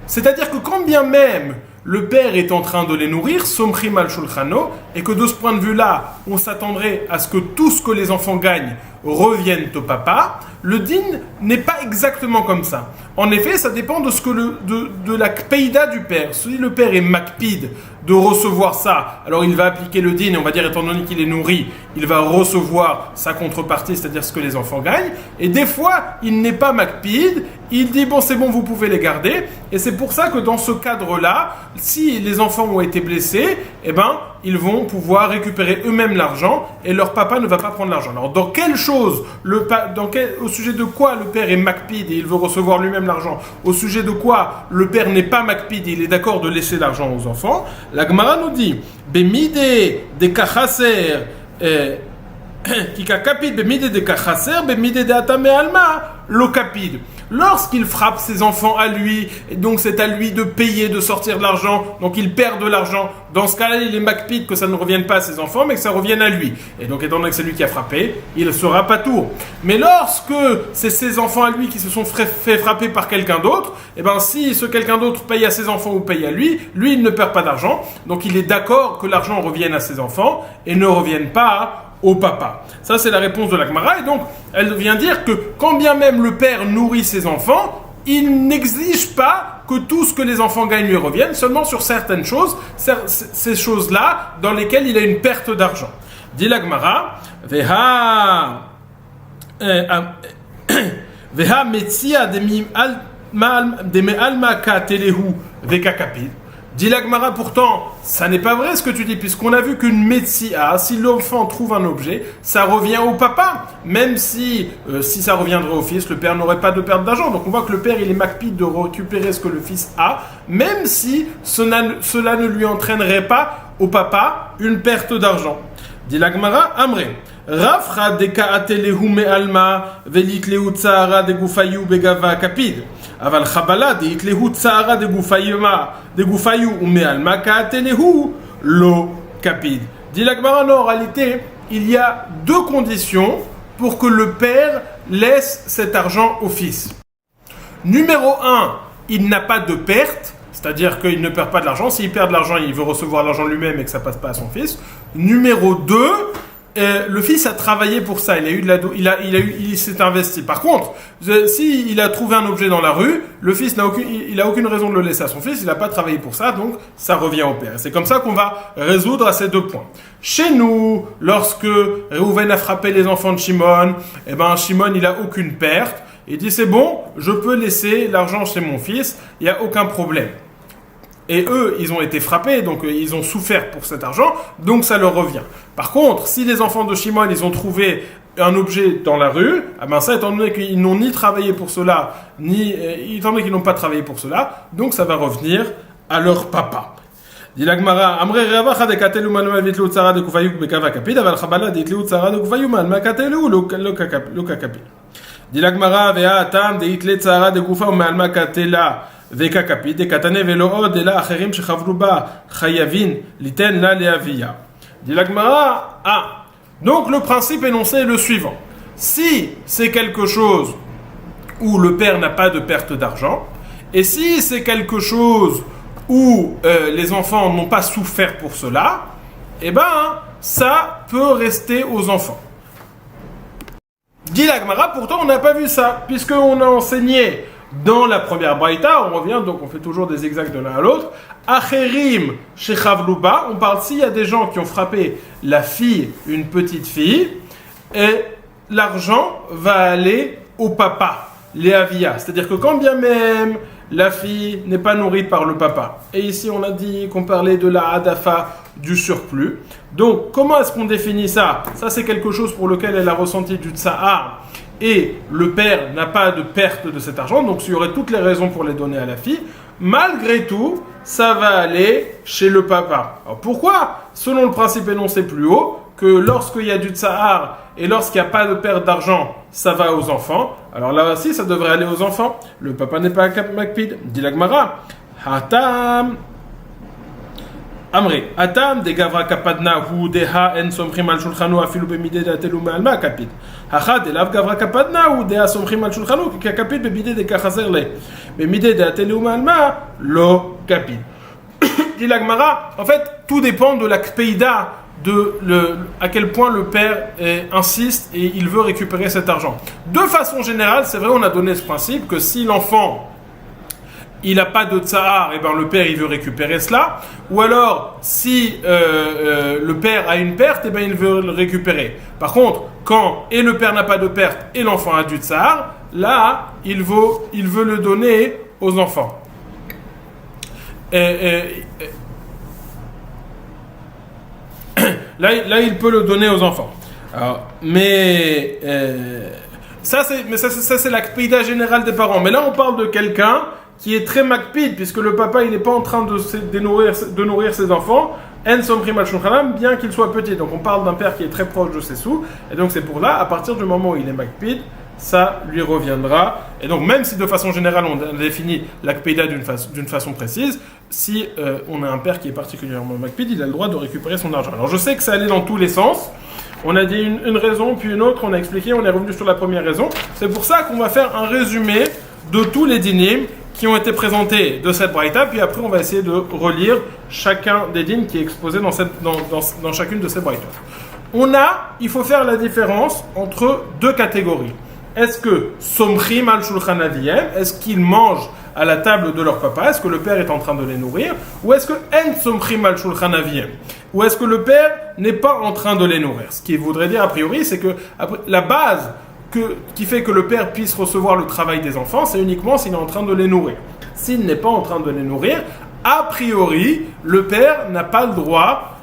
C'est-à-dire que quand bien même le père est en train de les nourrir, somchim al shulchano, et que de ce point de vue-là, on s'attendrait à ce que tout ce que les enfants gagnent revienne au papa, le din n'est pas exactement comme ça. En effet, ça dépend de ce que de la kpeida du père. Si le père est makpid de recevoir ça, alors il va appliquer le din, et on va dire étant donné qu'il est nourri, il va recevoir sa contrepartie, c'est-à-dire ce que les enfants gagnent. Et des fois, il n'est pas makpid, il dit bon c'est bon, vous pouvez les garder. Et c'est pour ça que dans ce cadre-là, si les enfants ont été blessés, eh ben ils vont pouvoir récupérer eux-mêmes l'argent et leur papa ne va pas prendre l'argent. Alors dans quelle chose, au sujet de quoi le père est makpid et il veut recevoir lui-même l'argent, au sujet de quoi le père n'est pas makpid et il est d'accord de laisser l'argent aux enfants, la Gemara nous dit bemide de kachaser Kika kapid bemide de kachaser bemide de atame alma lo kapid. Lorsqu'il frappe ses enfants à lui, et donc c'est à lui de payer, de sortir de l'argent, donc il perd de l'argent. Dans ce cas-là, il est makpid que ça ne revienne pas à ses enfants, mais que ça revienne à lui. Et donc, étant donné que c'est lui qui a frappé, il sera pas tour. Mais lorsque c'est ses enfants à lui qui se sont fait frapper par quelqu'un d'autre, et ben si ce quelqu'un d'autre paye à ses enfants ou paye à lui, il ne perd pas d'argent. Donc il est d'accord que l'argent revienne à ses enfants et ne revienne pas au papa. Ça, c'est la réponse de la Gemara. Et donc, elle vient dire que quand bien même le père nourrit ses enfants, il n'exige pas que tout ce que les enfants gagnent lui revienne, seulement sur certaines choses, ces choses-là dans lesquelles il a une perte d'argent. Dit la Gemara, Veha metzia de me'alma ka telehu veka kapid. Dit la Gemara, pourtant, ça n'est pas vrai ce que tu dis, puisqu'on a vu qu'une metzia, si l'enfant trouve un objet, ça revient au papa. Même si ça reviendrait au fils, le père n'aurait pas de perte d'argent. Donc on voit que le père, il est makpid de récupérer ce que le fils a, même si cela ne lui entraînerait pas au papa une perte d'argent. Dit la Gemara, Amré. Rafra deka atelehu me alma veliklehu tsahara de gufayu begava kapid. Aval chabala de itlehu tsahara de gufayu ou me alma ka atelehu lo kapid. Dit la Gemara, en réalité, il y a deux conditions pour que le père laisse cet argent au fils. Numéro 1, il n'a pas de perte. C'est-à-dire qu'il ne perd pas de l'argent. S'il perd de l'argent, il veut recevoir l'argent lui-même et que ça ne passe pas à son fils. Numéro 2, le fils a travaillé pour ça. Il s'est investi. Par contre, s'il a trouvé un objet dans la rue, le fils n'a aucune raison de le laisser à son fils. Il n'a pas travaillé pour ça, donc ça revient au père. C'est comme ça qu'on va résoudre à ces deux points. Chez nous, lorsque Réhouven a frappé les enfants de Shimon, Shimon, il n'a aucune perte. Il dit, c'est bon, je peux laisser l'argent chez mon fils, il n'y a aucun problème. Et eux, ils ont été frappés, donc ils ont souffert pour cet argent, donc ça leur revient. Par contre, si les enfants de Shimon, ils ont trouvé un objet dans la rue, ah ben ça, étant donné qu'ils n'ont ni travaillé pour cela, étant donné qu'ils n'ont pas travaillé pour cela, donc ça va revenir à leur papa. Dit la Gemara, Amre Ravacha de Katelu Malma Vitlu Tsara de Kufayuk Bekava Kapid, Aval Chabala de Itlu Tsara de Kufayuk Malma Katelu Luka Kapid. Dit la Gemara, Vea Atam de Itle Tsara de Kufa Malma Katela Veka Kapid, de Katane Velo Od de la Acherim Shechavruba Chayavin Liten La Leavia. Dit la Gemara, donc le principe énoncé est le suivant. Si c'est quelque chose où le père n'a pas de perte d'argent, et si c'est quelque chose où les enfants n'ont pas souffert pour cela, eh ben, ça peut rester aux enfants. Dit la Gemara, pourtant on n'a pas vu ça, puisqu'on a enseigné dans la première braïta, on revient, donc on fait toujours des exacts de l'un à l'autre, Acherim Shechavluba, on parle s'il y a des gens qui ont frappé la fille, une petite fille, et l'argent va aller au papa, Léavia. C'est-à-dire que quand bien même la fille n'est pas nourrie par le papa, et ici on a dit qu'on parlait de la hadafa, du surplus, donc comment est-ce qu'on définit ça? Ça c'est quelque chose pour lequel elle a ressenti du tsahar, et le père n'a pas de perte de cet argent, donc il y aurait toutes les raisons pour les donner à la fille. Malgré tout, ça va aller chez le papa. Alors pourquoi? Selon le principe énoncé plus haut, que lorsqu'il y a du tsahar et lorsqu'il n'y a pas de perte d'argent, ça va aux enfants. Alors là aussi, ça devrait aller aux enfants. Le papa n'est pas makpid. Dit la Gemara, Hatam Amri, Atam de Gavra Kapadna hu deha en somchim al shulchanu afilu bemide de atelu ma'alma kapid. Hacha de lav Gavra Kapadna hu deha somchim al shulchanu ki kapid bemide de kachazer le. Bemide de atelu ma'alma lo kapid. Dit la Gemara, en fait, tout dépend de la kpeida, à quel point le père insiste et il veut récupérer cet argent. De façon générale, c'est vrai, on a donné ce principe que si l'enfant il n'a pas de tsahar, et ben le père il veut récupérer cela, ou alors si le père a une perte, et ben il veut le récupérer. Par contre, quand et le père n'a pas de perte et l'enfant a du tsahar, là il veut le donner aux enfants. Là, il peut le donner aux enfants. Alors, ça c'est la kpida générale des parents. Mais là, on parle de quelqu'un qui est très makpid, puisque le papa, il n'est pas en train de nourrir ses enfants, en somrim al shulchanam, bien qu'il soit petit. Donc, on parle d'un père qui est très proche de ses sous. Et donc, c'est pour là, à partir du moment où il est makpid, ça lui reviendra. Et donc, même si de façon générale, on définit la kpida d'une façon précise, si on a un père qui est particulièrement makpid, il a le droit de récupérer son argent. Alors, je sais que ça allait dans tous les sens. On a dit une raison, puis une autre, on a expliqué, on est revenu sur la première raison. C'est pour ça qu'on va faire un résumé de tous les dynim qui ont été présentés de cette braïta, puis après on va essayer de relire chacun des dynim qui est exposé dans chacune de ces braïtas. Il faut faire la différence entre deux catégories. Est-ce que somchim al shulchan aviyem, est-ce qu'ils mangent à la table de leur papa, est-ce que le père est en train de les nourrir, ou est-ce que en somchim al shulchan aviyem, ou est-ce que le père n'est pas en train de les nourrir? Ce qui voudrait dire a priori, c'est que la base qui fait que le père puisse recevoir le travail des enfants, c'est uniquement s'il est en train de les nourrir. S'il n'est pas en train de les nourrir, a priori, le père n'a pas le droit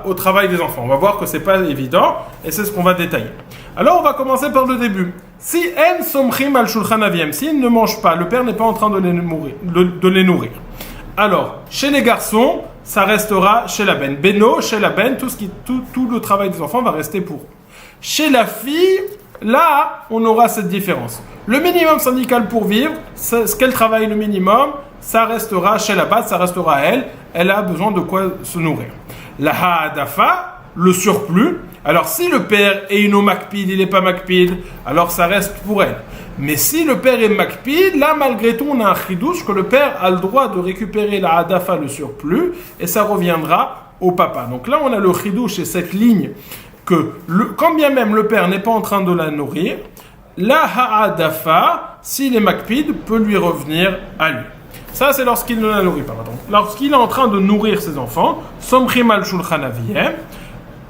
au travail des enfants. On va voir que c'est pas évident, et c'est ce qu'on va détailler. Alors, on va commencer par le début. Si en somchim al shulchan aviyem, s'il ne mange pas, le père n'est pas en train de les nourrir. Alors, chez les garçons, ça restera chez la benne. Beno, chez la benne, tout le travail des enfants va rester pour eux. Chez la fille, là, on aura cette différence. Le minimum syndical pour vivre, ce qu'elle travaille le minimum, ça restera chez la base, ça restera à elle. Elle a besoin de quoi se nourrir. La ha'adafa, le surplus. Alors, si le père est une makpid, il n'est pas makpid, alors ça reste pour elle. Mais si le père est makpid, là, malgré tout, on a un chidouche que le père a le droit de récupérer la ha'adafa, le surplus, et ça reviendra au papa. Donc là, on a le chidouche et cette ligne que, quand bien même le père n'est pas en train de la nourrir, la ha'adafa, s'il est makpid, peut lui revenir à lui. Ça, c'est lorsqu'il ne la nourrit pas. Lorsqu'il est en train de nourrir ses enfants, somchim al shulchan aviyem,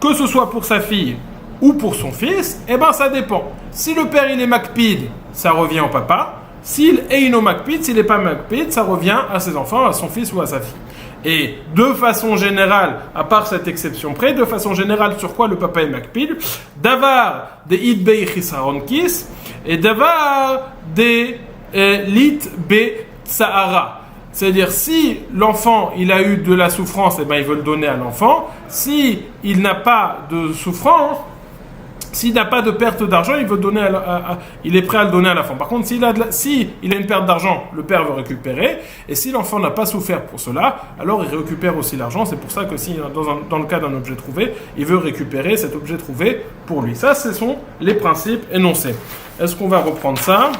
que ce soit pour sa fille ou pour son fils, eh ben ça dépend. Si le père il est makpid, ça revient au papa. S'il est ino makpid, s'il n'est pas makpid, ça revient à ses enfants, à son fils ou à sa fille. Et de façon générale, à part cette exception près, de façon générale, sur quoi le papa est makpid? Davar de idbei chisaron kis et davar de lit be tsahara. C'est-à-dire, si l'enfant il a eu de la souffrance, eh ben, il veut le donner à l'enfant. Si il n'a pas de souffrance, s'il n'a pas de perte d'argent, il est prêt à le donner à l'enfant. Par contre, s'il a une perte d'argent, le père veut récupérer. Et si l'enfant n'a pas souffert pour cela, alors il récupère aussi l'argent. C'est pour ça que si dans le cas d'un objet trouvé, il veut récupérer cet objet trouvé pour lui. Ça, ce sont les principes énoncés. Est-ce qu'on va reprendre ça?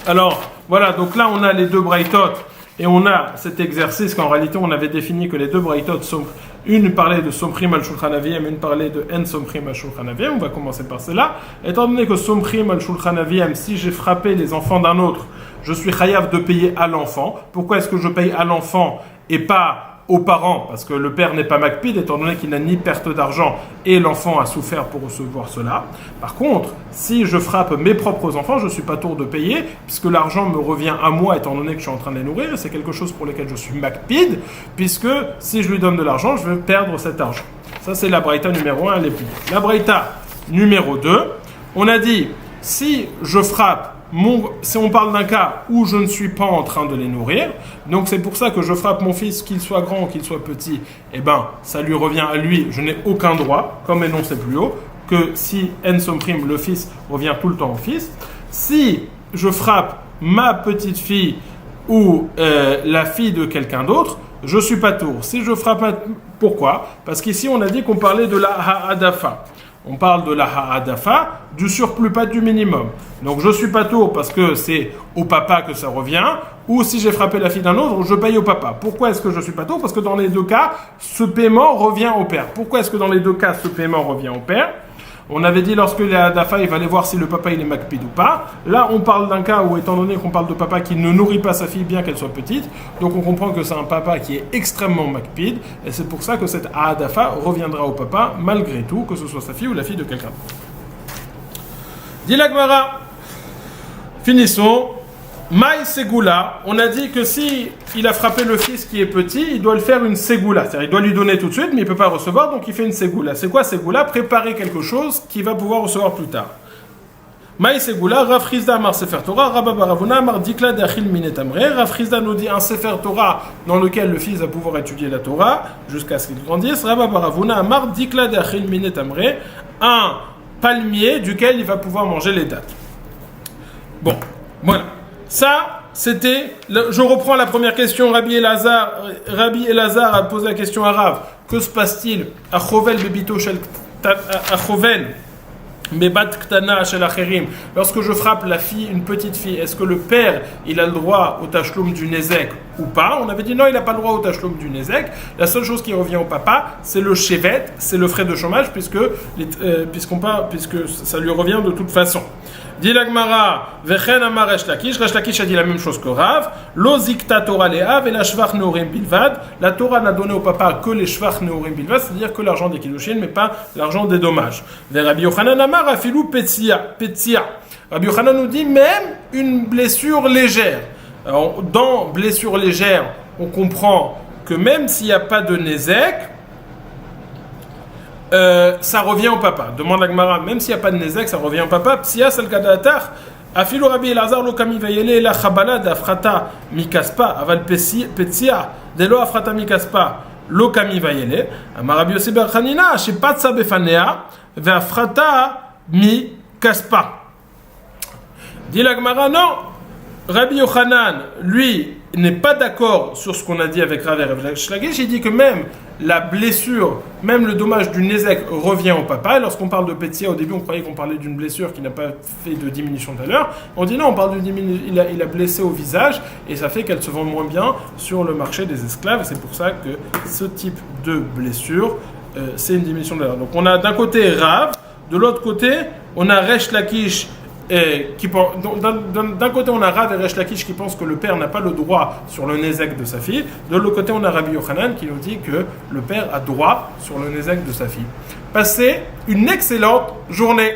Alors, voilà. Donc là, on a les deux braïtot. Et on a cet exercice qu'en réalité, on avait défini que les deux braïtot sont... Une parlait de Somchrim al Shulchan Aviyam et une parlait de En Somchrim al Shulchan Aviyam. On va commencer par cela. Étant donné que Somchrim al Shulchan Aviyam, si j'ai frappé les enfants d'un autre, je suis chayav de payer à l'enfant. Pourquoi est-ce que je paye à l'enfant et pas aux parents? Parce que le père n'est pas makpid, étant donné qu'il n'a ni perte d'argent et l'enfant a souffert pour recevoir cela. Par contre, si je frappe mes propres enfants, je ne suis pas tour de payer, puisque l'argent me revient à moi, étant donné que je suis en train de les nourrir, et c'est quelque chose pour lequel je suis makpid, puisque si je lui donne de l'argent, je vais perdre cet argent. Ça, c'est la braïta numéro 1, elle est pliée. La braïta numéro 2, on a dit, si je frappe si on parle d'un cas où je ne suis pas en train de les nourrir, donc c'est pour ça que je frappe mon fils, qu'il soit grand ou qu'il soit petit, eh ben, ça lui revient à lui, je n'ai aucun droit, comme énoncé plus haut, que si En Somchrim, le fils, revient tout le temps au fils. Si je frappe ma petite fille ou la fille de quelqu'un d'autre, je suis pas tour. Si je frappe pourquoi? Parce qu'ici on a dit qu'on parlait de la ha'adafa. On parle de la ha'adafa, du surplus, pas du minimum. Donc je suis pas tour parce que c'est au papa que ça revient, ou si j'ai frappé la fille d'un autre, je paye au papa. Pourquoi est-ce que je suis pas tour? Parce que dans les deux cas, ce paiement revient au père. Pourquoi est-ce que dans les deux cas, ce paiement revient au père? On avait dit lorsque les ha'adafa, il va aller voir si le papa il est makpid ou pas. Là, on parle d'un cas où, étant donné qu'on parle de papa qui ne nourrit pas sa fille bien qu'elle soit petite, donc on comprend que c'est un papa qui est extrêmement makpid, et c'est pour ça que cette ha'adafa reviendra au papa malgré tout, que ce soit sa fille ou la fille de quelqu'un d'autre. Dit la Gemara, finissons. Maï Ségoula, on a dit que si il a frappé le fils qui est petit, il doit le faire une Ségoula. C'est-à-dire, il doit lui donner tout de suite, mais il ne peut pas recevoir, donc il fait une Ségoula. C'est quoi Ségoula? Préparer quelque chose qu'il va pouvoir recevoir plus tard. Maï Ségoula, Rav Chizda Amar Sefer Torah, Rabba Baravuna Amar Dikla Dachil Minet Amre. Rav Chizda nous dit un Sefer Torah dans lequel le fils va pouvoir étudier la Torah jusqu'à ce qu'il grandisse. Rabba Baravuna Amar Dikla Dachil Minet Amre, un palmier duquel il va pouvoir manger les dattes. Bon, voilà. Ça, c'était... Je reprends la première question. Rabbi Elazar a posé la question à Rav. Que se passe-t-il à Chovel Bebito Shel... à Chovel Bebat Ktana Shel Acherim. Lorsque je frappe la fille, une petite fille, est-ce que le père, il a le droit au tachloum du Nezek ou pas? On avait dit non, il n'a pas le droit au tachloum du Nezek. La seule chose qui revient au papa, c'est le chevet, c'est le frais de chômage, puisque ça lui revient de toute façon. Dit la Gemara, Vechen Amar Resh Lakish. Resh Lakish a dit la même chose que Rav. Lo zikta Torah le'av et la shvach neorim bilvad. La Torah n'a donné au papa que les shvach neorim bilvad, c'est-à-dire que l'argent des kiddushin, mais pas l'argent des dommages. Ve Rabbi Yochanan Amar afilou petsia. Rabbi Yochanan nous dit même une blessure légère. Alors, dans blessure légère, on comprend que même s'il n'y a pas de nezek, ça revient au papa. Demande la Gemara, même s'il n'y a pas de nezek, ça revient au papa. Psia salkadatar, afilu Rabbi Elazar lo kami vayele la chabala d'afrata mikaspa aval petsia delo afrata mikaspa lo kami vayele. Amar Rabbi Yossi bar Chanina shepatsa befanea ve'afrata mikaspa. Dit la Gemara, non. Rabbi Yochanan, lui, n'est pas d'accord sur ce qu'on a dit avec Rav et Rav Lakish. Il dit que même la blessure, même le dommage du Nezek revient au papa. Et lorsqu'on parle de Petsia, au début, on croyait qu'on parlait d'une blessure qui n'a pas fait de diminution tout à l'heure. On dit non, on parle de diminution. Il a blessé au visage et ça fait qu'elle se vend moins bien sur le marché des esclaves. C'est pour ça que ce type de blessure, c'est une diminution de l'heure. Donc on a d'un côté Rav, de l'autre côté, on a Resh Lakish. D'un côté, on a Rav et Resh Lakish qui pensent que le père n'a pas le droit sur le Nezek de sa fille. De l'autre côté, on a Rabbi Yochanan qui nous dit que le père a droit sur le Nezek de sa fille. Passez une excellente journée.